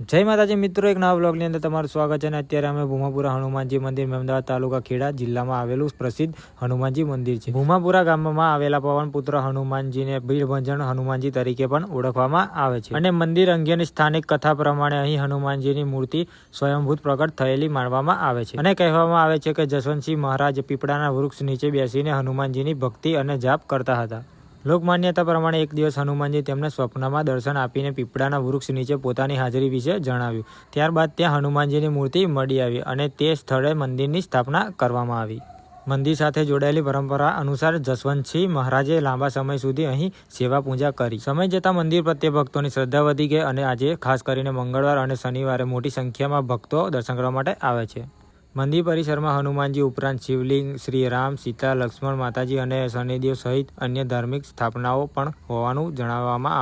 જય માતાજી મિત્રો, એક નવા બ્લોગની અંદર તમારું સ્વાગત છે. અને અત્યારે અમે ભૂમાપુરા હનુમાનજી મંદિર, અમદાવાદ તાલુકા ખેડા જિલ્લામાં આવેલું પ્રસિદ્ધ હનુમાનજી મંદિર છે. ભૂમાપુરા ગામમાં આવેલા પવનપુત્ર હનુમાનજીને ભીડભંજન હનુમાનજી તરીકે પણ ઓળખવામાં આવે છે. અને મંદિર અંગેની સ્થાનિક કથા પ્રમાણે અહીં હનુમાનજીની મૂર્તિ સ્વયંભૂત પ્રગટ થયેલી માનવામાં આવે છે. અને કહેવામાં આવે છે કે જસવંતસિંહ મહારાજ પીપળાના વૃક્ષ નીચે બેસીને હનુમાનજીની ભક્તિ અને જાપ કરતા હતા. લોકમાન્યતા પ્રમાણે એક દિવસ હનુમાનજી તેમને સ્વપ્નમાં દર્શન આપીને પીપળાના વૃક્ષ નીચે પોતાની હાજરી વિશે જણાવ્યું. ત્યારબાદ ત્યાં હનુમાનજીની મૂર્તિ મળી આવી અને તે સ્થળે મંદિરની સ્થાપના કરવામાં આવી. મંદિર સાથે જોડાયેલી પરંપરા અનુસાર જસવંતસિંહ મહારાજે લાંબા સમય સુધી અહીં સેવા પૂજા કરી. સમય જતાં મંદિર પ્રત્યે ભક્તોની શ્રદ્ધા વધી ગઈ અને આજે ખાસ કરીને મંગળવાર અને શનિવારે મોટી સંખ્યામાં ભક્તો દર્શન કરવા માટે આવે છે. મંદિર પરિસરમાં હનુમાનજી ઉપરાંત શિવલિંગ, શ્રી રામ, સીતા, લક્ષ્મણ, માતાજી અને શનિદેવ સહિત અન્ય ધાર્મિક સ્થાપનાઓ પણ હોવાનું જણાવવામાં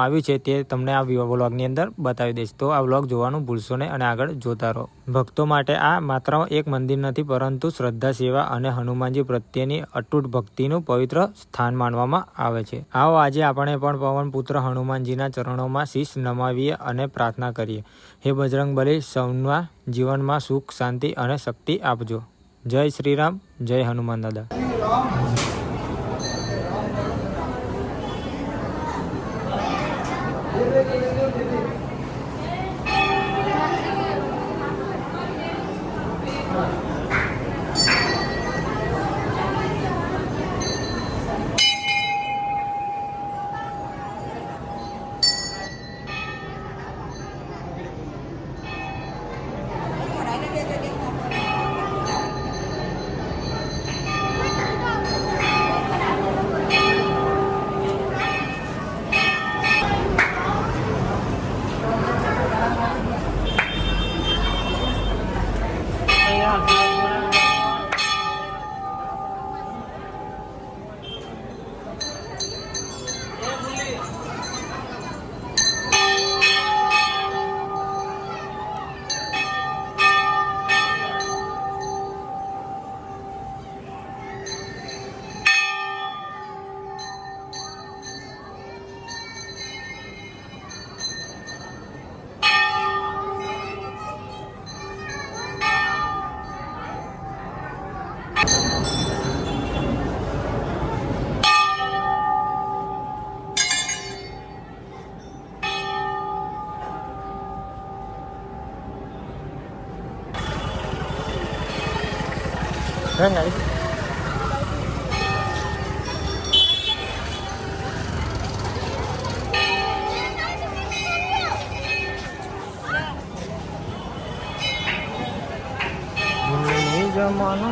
આવ્યું છે. તે તમને આ વ્લોગની અંદર બતાવી દઈશ, તો આ વ્લોગ જોવાનું ભૂલશો નહીં અને આગળ જોતા રહો. ભક્તો માટે આ માત્ર એક મંદિર નથી, પરંતુ શ્રદ્ધા, સેવા અને હનુમાનજી પ્રત્યેની અતૂટ ભક્તિનું પવિત્ર સ્થાન માનવામાં આવે છે. આવો આજે આપણે પણ પવનપુત્ર હનુમાનજીના ચરણોમાં શીશ નમાવીએ અને પ્રાર્થના કરીએ. હે બજરંગબલી, સૌના જીવનમાં સુખ, શાંતિ અને શક્તિ આપજો. જય શ્રી રામ, જય હનુમાન દાદા. જમાનો